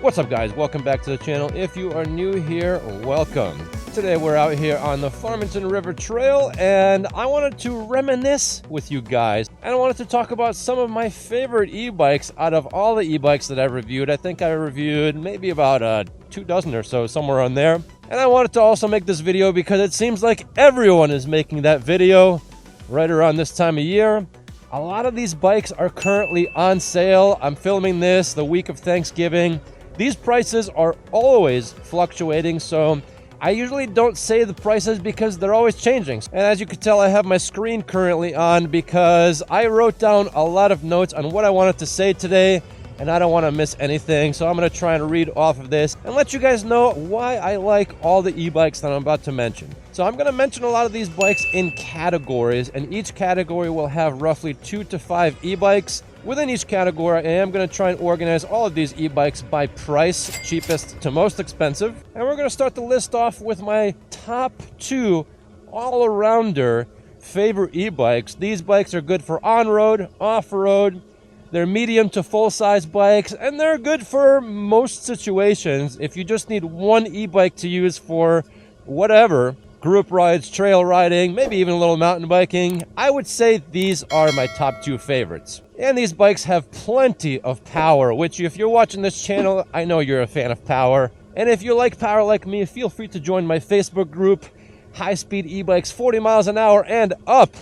What's up, guys? Welcome back to the channel. If you are new here, welcome. Today we're out here on the Farmington River Trail, and I wanted to reminisce with you guys. And I wanted to talk about some of my favorite e-bikes out of all the e-bikes that I've reviewed. I think I reviewed maybe about 2 dozen or so, somewhere on there. And I wanted to also make this video because it seems like everyone is making that video right around this time of year. A lot of these bikes are currently on sale. I'm filming this the week of Thanksgiving. These prices are always fluctuating, so I usually don't say the prices because they're always changing. And as you can tell, I have my screen currently on because I wrote down a lot of notes on what I wanted to say today, and I don't want to miss anything. So I'm going to try and read off of this and let you guys know why I like all the e-bikes that I'm about to mention. So I'm going to mention a lot of these bikes in categories, and each category will have roughly 2 to 5 e-bikes. Within each category, I am going to try and organize all of these e-bikes by price, cheapest to most expensive. And we're going to start the list off with my top 2 all-arounder favorite e-bikes. These bikes are good for on-road, off-road. They're medium to full-size bikes, and they're good for most situations. If you just need one e-bike to use for whatever, group rides, trail riding, maybe even a little mountain biking, I would say these are my top 2 favorites. And these bikes have plenty of power, which if you're watching this channel, I know you're a fan of power. And if you like power like me, feel free to join my Facebook group, High Speed E-Bikes 40 miles an hour and up.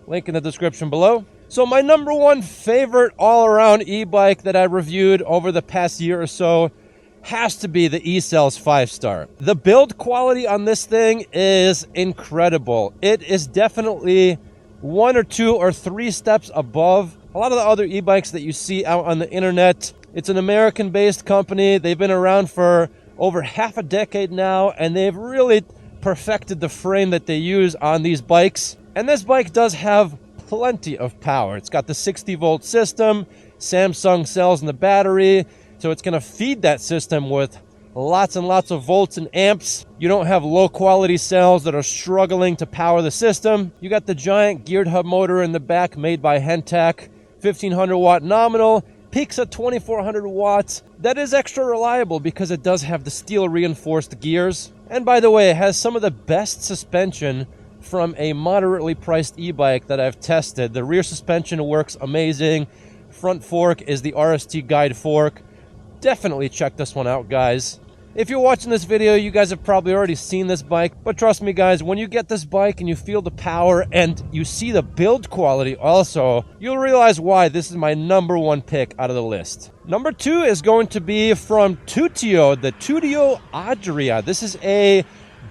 Link in the description below. So my number 1 favorite all-around e-bike that I reviewed over the past year or so has to be the E-Cells 5-Star. The build quality on this thing is incredible. It is definitely 1 or 2 or 3 steps above a lot of the other e-bikes that you see out on the internet. It's an American-based company. They've been around for over half a decade now, and they've really perfected the frame that they use on these bikes. And this bike does have plenty of power. It's got the 60-volt system, Samsung cells in the battery, so it's going to feed that system with lots and lots of volts and amps. You don't have low-quality cells that are struggling to power the system. You got the giant geared hub motor in the back made by Hentak, 1500 watt nominal, peaks at 2400 watts. That is extra reliable because it does have the steel reinforced gears. And by the way, it has some of the best suspension from a moderately priced e-bike that I've tested. The rear suspension works amazing. Front fork is the RST guide fork. Definitely check this one out, guys. If you're watching this video, you guys have probably already seen this bike, but trust me, guys, when you get this bike and you feel the power and you see the build quality also, you'll realize why this is my number 1 pick out of the list. Number 2 is going to be from Tuttio, the Tuttio Adria. This is a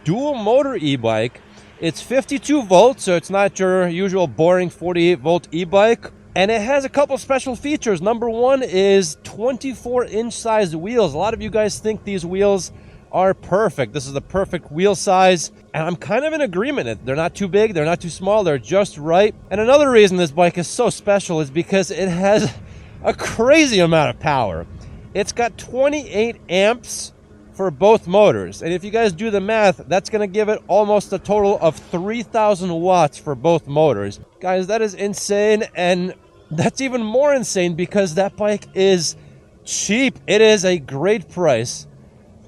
dual motor e-bike. It's 52 volts, so it's not your usual boring 48 volt e-bike. And it has a couple special features. Number 1 is 24-inch sized wheels. A lot of you guys think these wheels are perfect. This is the perfect wheel size, and I'm kind of in agreement. They're not too big, they're not too small, they're just right. And another reason this bike is so special is because it has a crazy amount of power. It's got 28 amps for both motors, and if you guys do the math, that's going to give it almost a total of 3,000 watts for both motors. Guys, that is insane, and that's even more insane because that bike is cheap. It is a great price.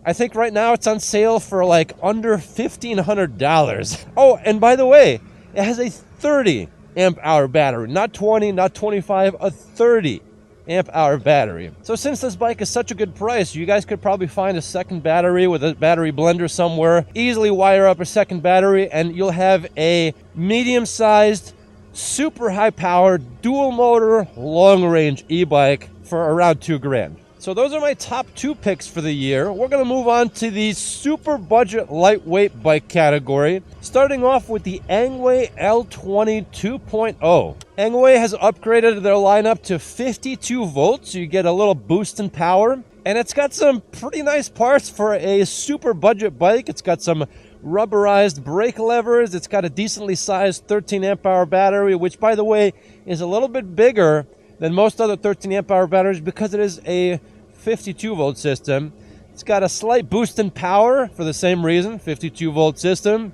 I think right now it's on sale for like under $1,500. Oh, and by the way, it has a 30 amp hour battery, not 20, not 25, a 30 amp hour battery. So since this bike is such a good price, you guys could probably find a second battery with a battery blender somewhere, easily wire up a second battery, and you'll have a medium-sized, super high-powered, dual-motor, long-range e-bike for around $2,000. So those are my top 2 picks for the year. We're going to move on to the super budget lightweight bike category, starting off with the Angway L20 2.0. Angway has upgraded their lineup to 52 volts, so you get a little boost in power. And it's got some pretty nice parts for a super budget bike. It's got some rubberized brake levers. It's got a decently sized 13 amp hour battery, which, by the way, is a little bit bigger than most other 13 amp hour batteries because it is a 52 volt system. It's got a slight boost in power for the same reason, 52 volt system.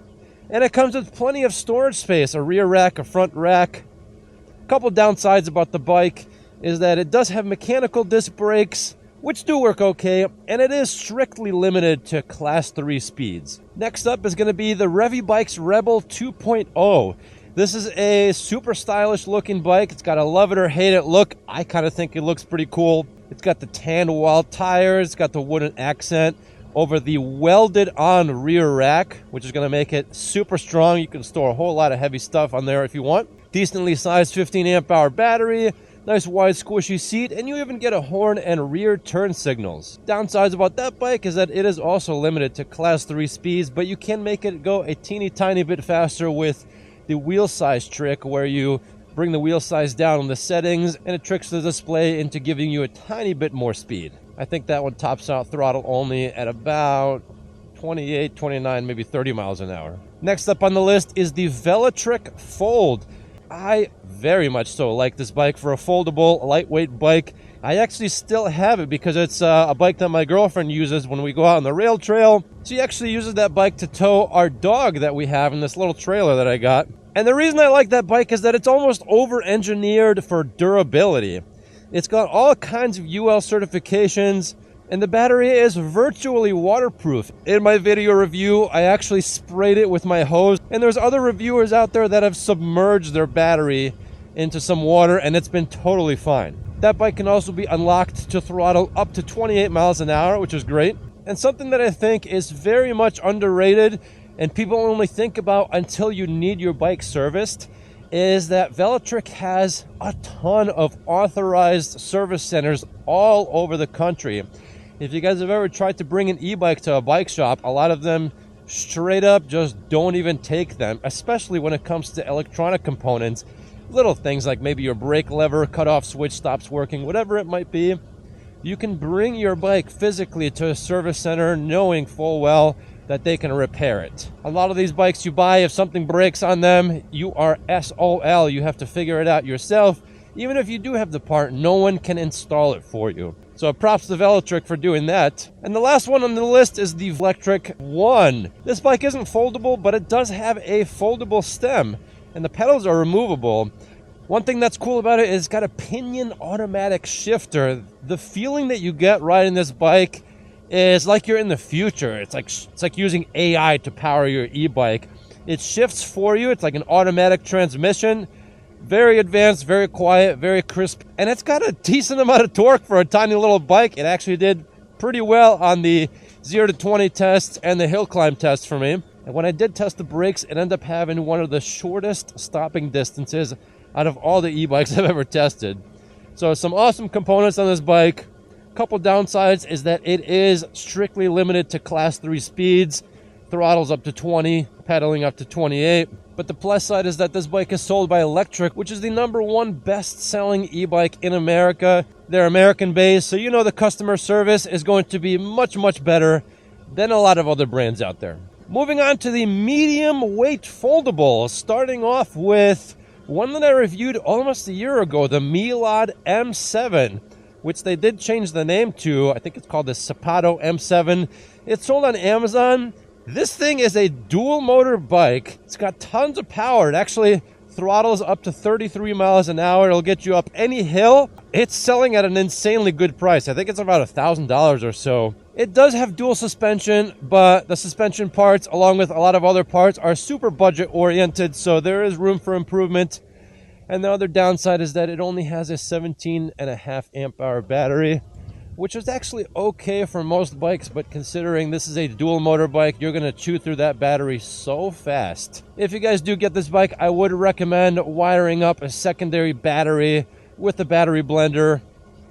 And it comes with plenty of storage space, a rear rack, a front rack. A couple downsides about the bike is that it does have mechanical disc brakes, which do work okay, and it is strictly limited to Class 3 speeds. Next up is going to be the EBIKES Rebel 2.0. This is a super stylish looking bike. It's got a love it or hate it look. I kind of think it looks pretty cool. It's got the tan wall tires, it's got the wooden accent over the welded on rear rack, which is going to make it super strong. You can store a whole lot of heavy stuff on there if you want. Decently sized 15 amp hour battery, nice wide squishy seat, and you even get a horn and rear turn signals. Downsides about that bike is that it is also limited to Class 3 speeds, but you can make it go a teeny tiny bit faster with the wheel size trick, where you bring the wheel size down on the settings and it tricks the display into giving you a tiny bit more speed. I think that one tops out throttle only at about 28, 29, maybe 30 miles an hour. Next up on the list is the Velotric Fold. I very much so like this bike for a foldable, lightweight bike. I actually still have it because it's a bike that my girlfriend uses when we go out on the rail trail. She actually uses that bike to tow our dog that we have in this little trailer that I got. And the reason I like that bike is that it's almost over-engineered for durability. It's got all kinds of UL certifications, and the battery is virtually waterproof. In my video review, I actually sprayed it with my hose, and there's other reviewers out there that have submerged their battery into some water, and it's been totally fine. That bike can also be unlocked to throttle up to 28 miles an hour, which is great. And something that I think is very much underrated and people only think about until you need your bike serviced is that Velotric has a ton of authorized service centers all over the country. If you guys have ever tried to bring an e-bike to a bike shop, a lot of them straight up just don't even take them, especially when it comes to electronic components. Little things like maybe your brake lever, cutoff switch stops working, whatever it might be. You can bring your bike physically to a service center knowing full well that they can repair it. A lot of these bikes you buy, if something breaks on them, you are SOL. You have to figure it out yourself. Even if you do have the part, no one can install it for you. So props to Velotric for doing that. And the last one on the list is the Electric One. This bike isn't foldable, but it does have a foldable stem, and the pedals are removable. One thing that's cool about it is it's got a pinion automatic shifter. The feeling that you get riding this bike is like you're in the future. It's like using AI to power your e-bike. It shifts for you. It's like an automatic transmission. Very advanced, very quiet, very crisp, and it's got a decent amount of torque for a tiny little bike. It actually did pretty well on the 0 to 20 tests and the hill climb test for me. And when I did test the brakes, it ended up having one of the shortest stopping distances out of all the e-bikes I've ever tested. So some awesome components on this bike. Couple downsides is that it is strictly limited to Class 3 speeds, throttles up to 20, pedaling up to 28. But the plus side is that this bike is sold by Electric, which is the #1 best-selling e-bike in America. They're American-based, so you know the customer service is going to be much, much better than a lot of other brands out there. Moving on to the medium weight foldable, starting off with one that I reviewed almost a year ago, the Milad M7. Which they did change the name to. I think it's called the Sapato M7. It's sold on Amazon. This thing is a dual motor bike. It's got tons of power. It actually throttles up to 33 miles an hour. It'll get you up any hill. It's selling at an insanely good price. I think it's about $1,000 or so. It does have dual suspension, but the suspension parts, along with a lot of other parts, are super budget oriented, so there is room for improvement. And the other downside is that it only has a 17.5 amp hour battery, which is actually okay for most bikes, but considering this is a dual motor bike, you're going to chew through that battery so fast. If you guys do get this bike, I would recommend wiring up a secondary battery with a battery blender,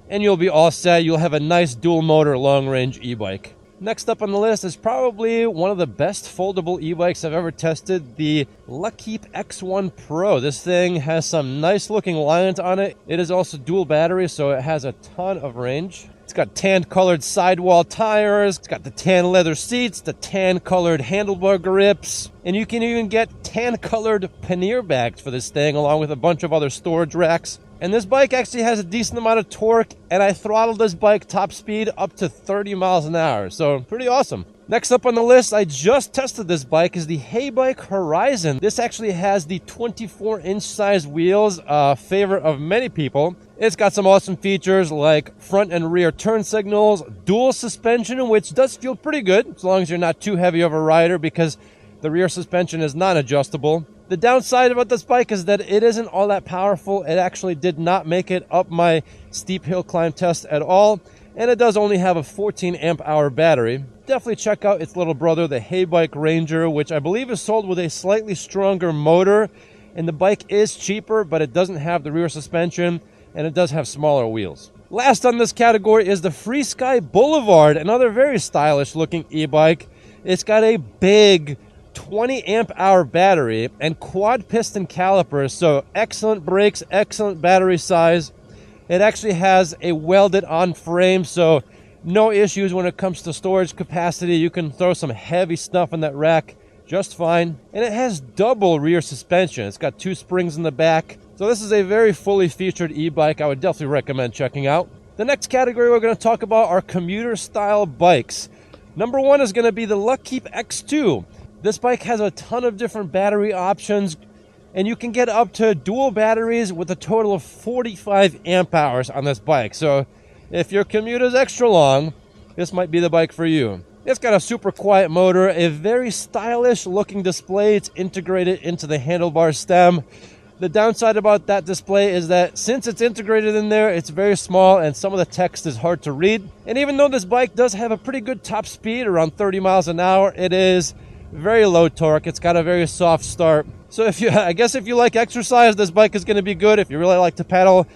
and you'll be all set. You'll have a nice dual motor long range e-bike. Next up on the list is probably one of the best foldable e-bikes I've ever tested, the L'Equipe X1 Pro. This thing has some nice looking lines on it. It is also dual battery, so it has a ton of range. It's got tan colored sidewall tires. It's got the tan leather seats, the tan colored handlebar grips, and you can even get tan colored pannier bags for this thing along with a bunch of other storage racks. And this bike actually has a decent amount of torque, and I throttled this bike top speed up to 30 miles an hour, so pretty awesome. Next up on the list, I just tested this bike, is the EBIKE Horizon. This actually has the 24-inch size wheels, favorite of many people. It's got some awesome features like front and rear turn signals, dual suspension, which does feel pretty good as long as you're not too heavy of a rider because the rear suspension is non-adjustable. The downside about this bike is that it isn't all that powerful. It actually did not make it up my steep hill climb test at all, and it does only have a 14 amp hour battery. Definitely check out its little brother, the EBIKE Ranger, which I believe is sold with a slightly stronger motor, and the bike is cheaper, but it doesn't have the rear suspension, and it does have smaller wheels. Last on this category is the Free Sky Boulevard, another very stylish looking e-bike. It's got a big 20 amp hour battery and quad piston calipers, so excellent brakes, excellent battery size. It actually has a welded on frame, so no issues when it comes to storage capacity. You can throw some heavy stuff in that rack just fine. And it has double rear suspension. It's got 2 springs in the back. So this is a very fully featured e-bike I would definitely recommend checking out. The next category we're going to talk about are commuter style bikes. Number 1 is going to be the Luckkeep X2. This bike has a ton of different battery options, and you can get up to dual batteries with a total of 45 amp hours on this bike. So if your commute is extra long, this might be the bike for you. It's got a super quiet motor, a very stylish looking display. It's integrated into the handlebar stem. The downside about that display is that since it's integrated in there, it's very small and some of the text is hard to read. And even though this bike does have a pretty good top speed, around 30 miles an hour, it is very low torque. It's got a very soft start. So I guess if you like exercise, this bike is going to be good if you really like to pedal.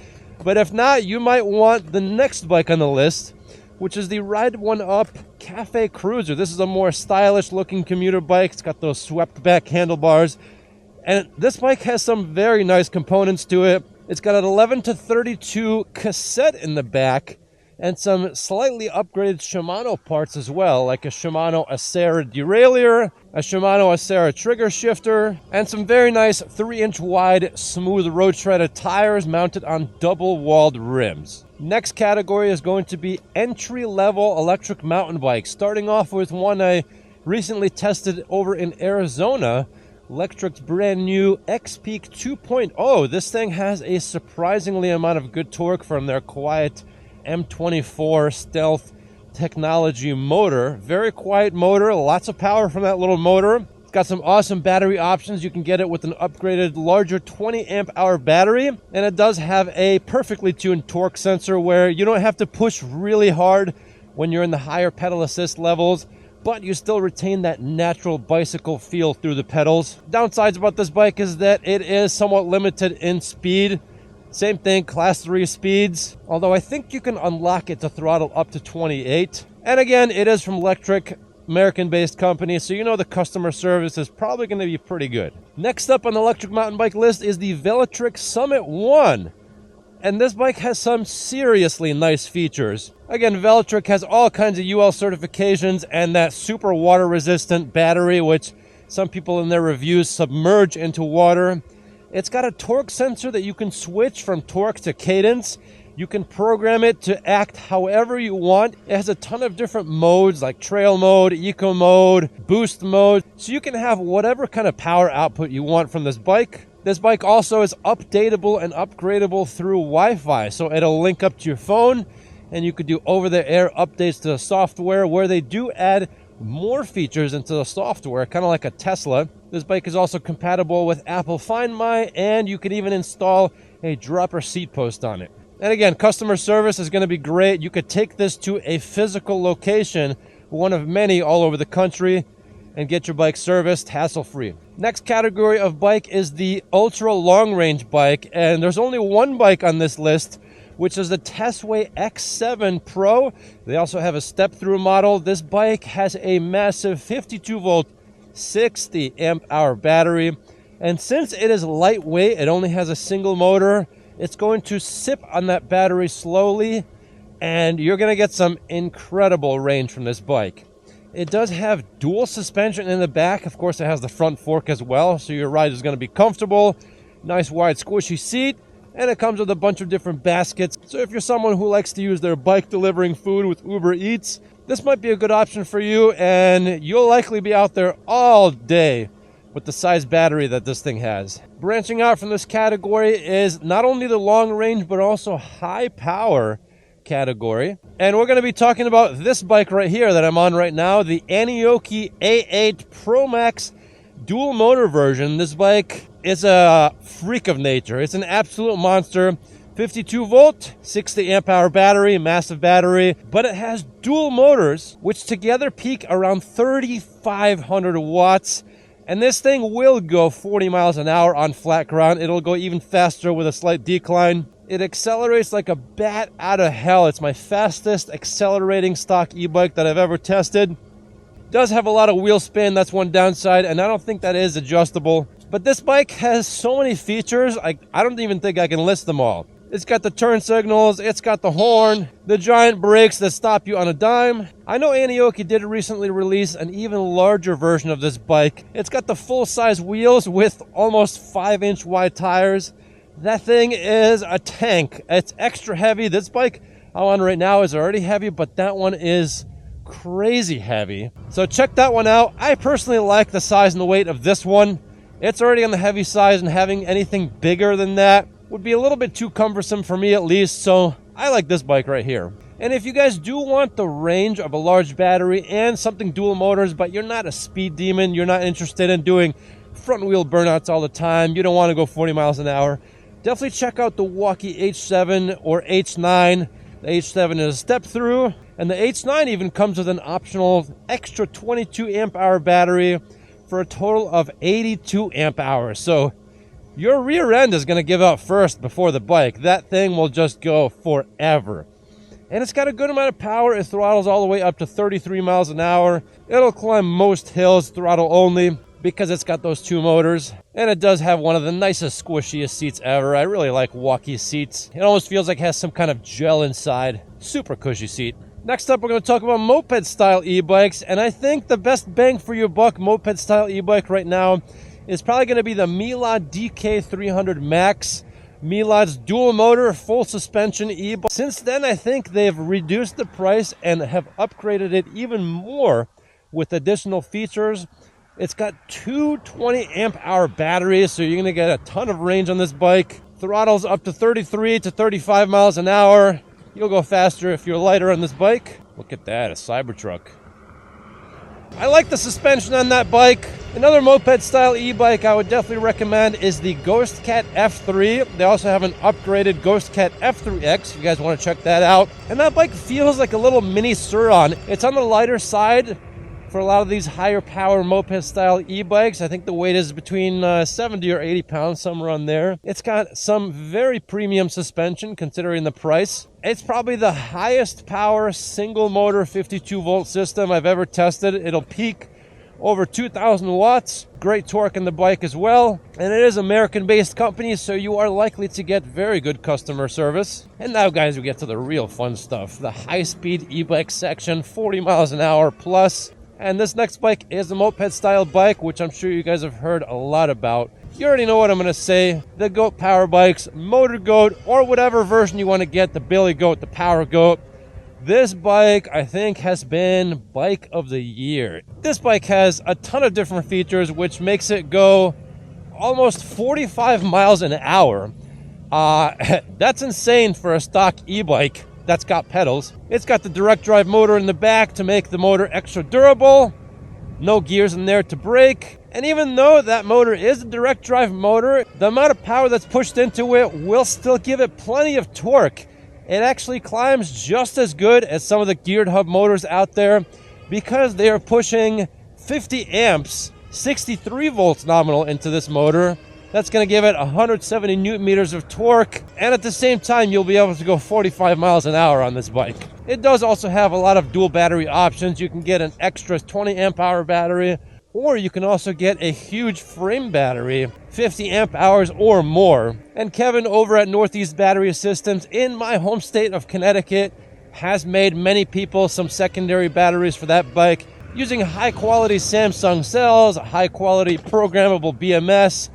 But if not, you might want the next bike on the list, which is the Ride One Up Cafe Cruiser. This is a more stylish looking commuter bike. It's got those swept back handlebars. And this bike has some very nice components to it. It's got an 11-32 cassette in the back and some slightly upgraded Shimano parts as well, like a Shimano Acera derailleur, a Shimano Acera trigger shifter, and some very nice 3-inch wide smooth road shredded tires mounted on double-walled rims. Next category is going to be entry-level electric mountain bikes, starting off with one I recently tested over in Arizona, Lectric's brand new X-Peak 2.0. This thing has a surprisingly amount of good torque from their quiet M24 stealth technology motor. Very quiet motor, lots of power from that little motor. It's got some awesome battery options. You can get it with an upgraded larger 20 amp hour battery, and it does have a perfectly tuned torque sensor where you don't have to push really hard when you're in the higher pedal assist levels, but you still retain that natural bicycle feel through the pedals. Downsides about this bike is that it is somewhat limited in speed. Same thing, class 3 speeds, although I think you can unlock it to throttle up to 28. And again, it is from Lectric, American-based company, so you know the customer service is probably going to be pretty good. Next up on the electric mountain bike list is the Velotric Summit 1. And this bike has some seriously nice features. Again, Velotric has all kinds of UL certifications and that super water-resistant battery, which some people in their reviews submerge into water. It's got a torque sensor that you can switch from torque to cadence. You can program it to act however you want. It has a ton of different modes like trail mode, eco mode, boost mode. So you can have whatever kind of power output you want from this bike. This bike also is updatable and upgradable through Wi-Fi. So it'll link up to your phone and you could do over-the-air updates to the software where they do add more features into the software, kind of like a Tesla. This bike is also compatible with Apple Find My, and you can even install a dropper seat post on it. And again, customer service is going to be great. You could take this to a physical location, one of many all over the country, and get your bike serviced hassle-free. Next category of bike is the ultra long-range bike, and there's only one bike on this list, which is the Tesway X7 Pro. They also have a step-through model. This bike has a massive 52-volt, 60 amp hour battery, and since it is lightweight, it only has a single motor, it's going to sip on that battery slowly, and you're going to get some incredible range from this bike. It does have dual suspension in the back. Of course, it has the front fork as well, so your ride is going to be comfortable. Nice wide squishy seat. and it comes with a bunch of different baskets. So if you're someone who likes to use their bike delivering food with Uber Eats, this might be a good option for you, and you'll likely be out there all day with the size battery that this thing has. Branching out from this category is not only the long range, but also high power category. And we're going to be talking about this bike right here that I'm on right now, the Anioki A8 Pro Max dual motor version. This bike is a freak of nature. It's an absolute monster. 52 volt, 60 amp hour battery, massive battery, but it has dual motors, which together peak around 3,500 watts. And this thing will go 40 miles an hour on flat ground. It'll go even faster with a slight decline. It accelerates like a bat out of hell. It's my fastest accelerating stock e-bike that I've ever tested. Does have a lot of wheel spin, that's one downside, and I don't think that is adjustable. But this bike has so many features, I don't even think I can list them all. It's got the turn signals, it's got the horn, the giant brakes that stop you on a dime. I know Anioki did recently release an even larger version of this bike. It's got the full-size wheels with almost 5-inch wide tires. That thing is a tank. It's extra heavy. This bike I'm on right now is already heavy, but that one is crazy heavy. So check that one out. I personally like the size and the weight of this one. It's already on the heavy size, and having anything bigger than that would be a little bit too cumbersome for me at least, so I like this bike right here. And if you guys do want the range of a large battery and something dual motors, but you're not a speed demon, you're not interested in doing front wheel burnouts all the time, you don't want to go 40 miles an hour, definitely check out the Walkie H7 or H9. The H7 is a step through, and the H9 even comes with an optional extra 22 amp hour battery for a total of 82 amp hours. So your rear end is going to give out first before the bike. That thing will just go forever. And it's got a good amount of power. It throttles all the way up to 33 miles an hour. It'll climb most hills throttle only because it's got those two motors. And it does have one of the nicest, squishiest seats ever. I really like Walkie seats. It almost feels like it has some kind of gel inside. Super cushy seat. Next up, we're going to talk about moped-style e-bikes, and I think the best bang for your buck moped-style e-bike right now is probably going to be the Milad DK300 Max, Milad's dual motor, full suspension e-bike. Since then, I think they've reduced the price and have upgraded it even more with additional features. It's got two 20 amp hour batteries, so you're going to get a ton of range on this bike. Throttles up to 33 to 35 miles an hour. You'll go faster if you're lighter on this bike. Look at that, a Cybertruck. I like the suspension on that bike. Another moped-style e-bike I would definitely recommend is the GhostCat F3. They also have an upgraded GhostCat F3X if you guys want to check that out. And that bike feels like a little mini Sur-Ron. It's on the lighter side for a lot of these higher power moped-style e-bikes. I think the weight is between 70 or 80 pounds, somewhere on there. It's got some very premium suspension considering the price. It's probably the highest power single motor 52 volt system I've ever tested. It'll peak over 2,000 watts. Great torque in the bike as well. And it is American-based company, so you are likely to get very good customer service. And now, guys, we get to the real fun stuff. The high-speed e-bike section, 40 miles an hour plus. And this next bike is a moped-style bike, which I'm sure you guys have heard a lot about. You already know what I'm going to say. The Goat Power Bikes, Motor Goat, or whatever version you want to get, the Billy Goat, the Power Goat. This bike, I think, has been Bike of the Year. This bike has a ton of different features, which makes it go almost 45 miles an hour. That's insane for a stock e-bike that's got pedals. It's got the direct drive motor in the back to make the motor extra durable. No gears in there to brake. And even though that motor is a direct drive motor, the amount of power that's pushed into it will still give it plenty of torque. It actually climbs just as good as some of the geared hub motors out there because they are pushing 50 amps, 63 volts nominal into this motor. That's going to give it 170 newton meters of torque, and at the same time, you'll be able to go 45 miles an hour on this bike. It does also have a lot of dual battery options. You can get an extra 20 amp hour battery, or you can also get a huge frame battery, 50 amp hours or more. And Kevin over at Northeast Battery Systems in my home state of Connecticut has made many people some secondary batteries for that bike using high quality Samsung cells, high quality programmable BMS,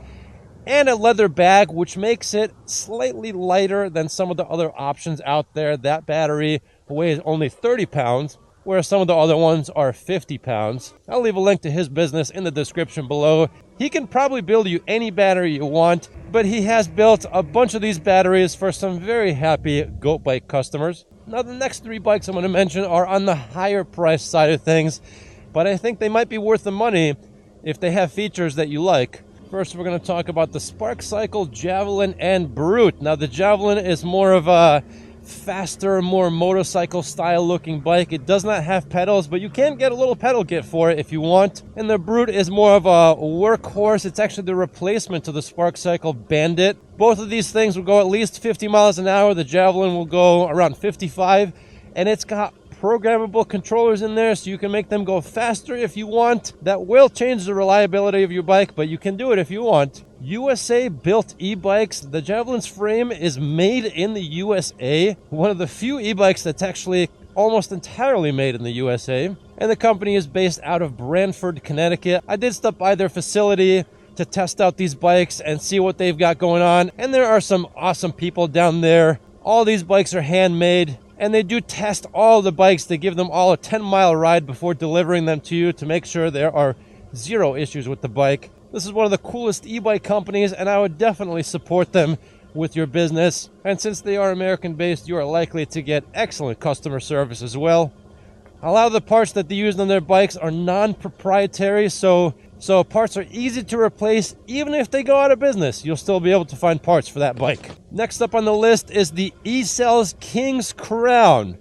and a leather bag, which makes it slightly lighter than some of the other options out there. That battery weighs only 30 pounds, whereas some of the other ones are 50 pounds. I'll leave a link to his business in the description below. He can probably build you any battery you want, but he has built a bunch of these batteries for some very happy goat bike customers. Now, the next 3 bikes I'm going to mention are on the higher price side of things, but I think they might be worth the money if they have features that you like. First, we're going to talk about the Spark Cycle, Javelin, and Brute. Now, the Javelin is more of a faster, more motorcycle style looking bike. It does not have pedals, but you can get a little pedal kit for it if you want. And the Brute is more of a workhorse. It's actually the replacement to the Spark Cycle Bandit. Both of these things will go at least 50 miles an hour. The Javelin will go around 55, and it's got programmable controllers in there, so you can make them go faster if you want. That will change the reliability of your bike, but you can do it if you want. USA built e-bikes. The Javelin's frame is made in the USA. One of the few e-bikes that's actually almost entirely made in the USA. And the company is based out of Branford, Connecticut. I did stop by their facility to test out these bikes and see what they've got going on. And there are some awesome people down there. All these bikes are handmade. And they do test all the bikes. They give them all a 10-mile ride before delivering them to you to make sure there are 0 issues with the bike. This is one of the coolest e-bike companies, and I would definitely support them with your business. And since they are American-based, you are likely to get excellent customer service as well. A lot of the parts that they use on their bikes are non-proprietary, so parts are easy to replace. Even if they go out of business, you'll still be able to find parts for that bike. Next up on the list is the E-Cells King's Crown.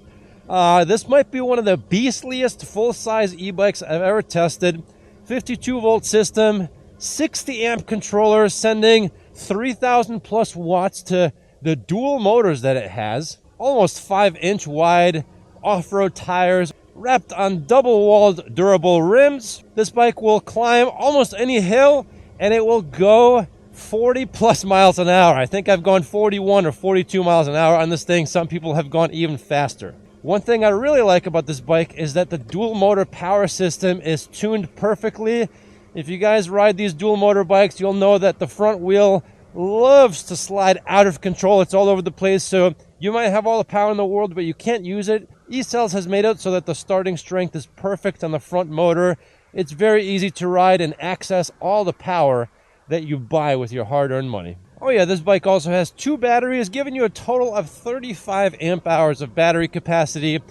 This might be one of the beastliest full-size e-bikes I've ever tested. 52-volt system, 60-amp controller, sending 3,000 plus watts to the dual motors that it has. Almost 5-inch wide off-road tires, wrapped on double-walled durable rims. This bike will climb almost any hill, and it will go 40 plus miles an hour. I think I've gone 41 or 42 miles an hour on this thing. Some people have gone even faster. One thing I really like about this bike is that the dual motor power system is tuned perfectly. If you guys ride these dual motor bikes, you'll know that the front wheel loves to slide out of control. It's all over the place, so you might have all the power in the world, but you can't use it. E-Cells has made it so that the starting strength is perfect on the front motor. It's very easy to ride and access all the power that you buy with your hard-earned money. Oh yeah, this bike also has 2 batteries, giving you a total of 35 amp hours of battery capacity.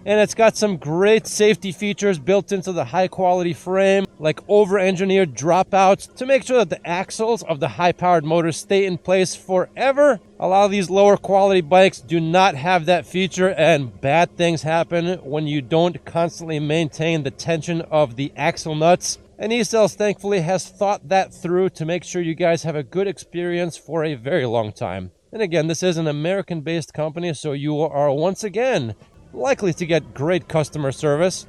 And it's got some great safety features built into the high-quality frame, like over-engineered dropouts to make sure that the axles of the high-powered motors stay in place forever. A lot of these lower-quality bikes do not have that feature, and bad things happen when you don't constantly maintain the tension of the axle nuts. And E-Cells, thankfully, has thought that through to make sure you guys have a good experience for a very long time. And again, this is an American-based company, so you are once again likely to get great customer service.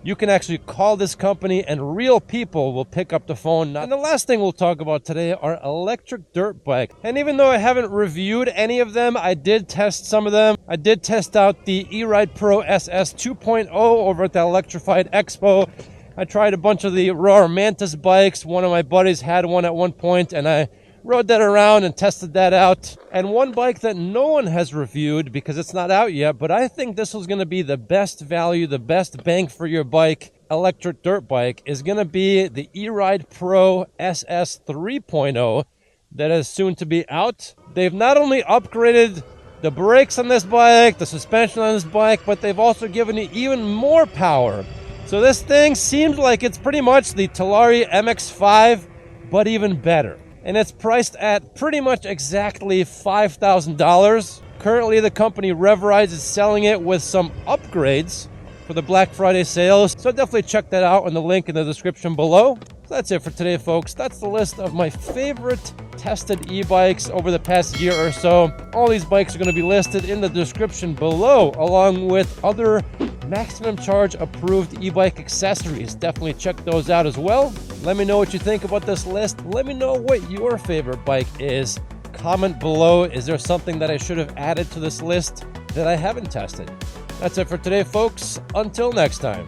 You can actually call this company and real people will pick up the phone. And the last thing we'll talk about today are electric dirt bikes. And even though I haven't reviewed any of them, I did test some of them. I did test out the E-Ride Pro SS 2.0 over at the Electrified Expo. I tried a bunch of the Raw Mantis bikes. One of my buddies had one at one point, and I rode that around and tested that out. And one bike that no one has reviewed because it's not out yet, but I think this was going to be the best value, the best bang for your bike electric dirt bike, is going to be the E-Ride Pro SS 3.0 that is soon to be out. They've not only upgraded the brakes on this bike, the suspension on this bike, but they've also given you even more power. So this thing seems like it's pretty much the Talari MX-5, but even better. And it's priced at pretty much exactly $5,000. Currently, the company RevRide is selling it with some upgrades for the Black Friday sales. So definitely check that out on the link in the description below. So that's it for today, folks. That's the list of my favorite tested e-bikes over the past year or so. All these bikes are going to be listed in the description below, along with other maximum charge approved e-bike accessories. Definitely check those out as well. Let me know what you think about this list. Let me know what your favorite bike is. Comment below. Is there something that I should have added to this list that I haven't tested? That's it for today, folks. Until next time.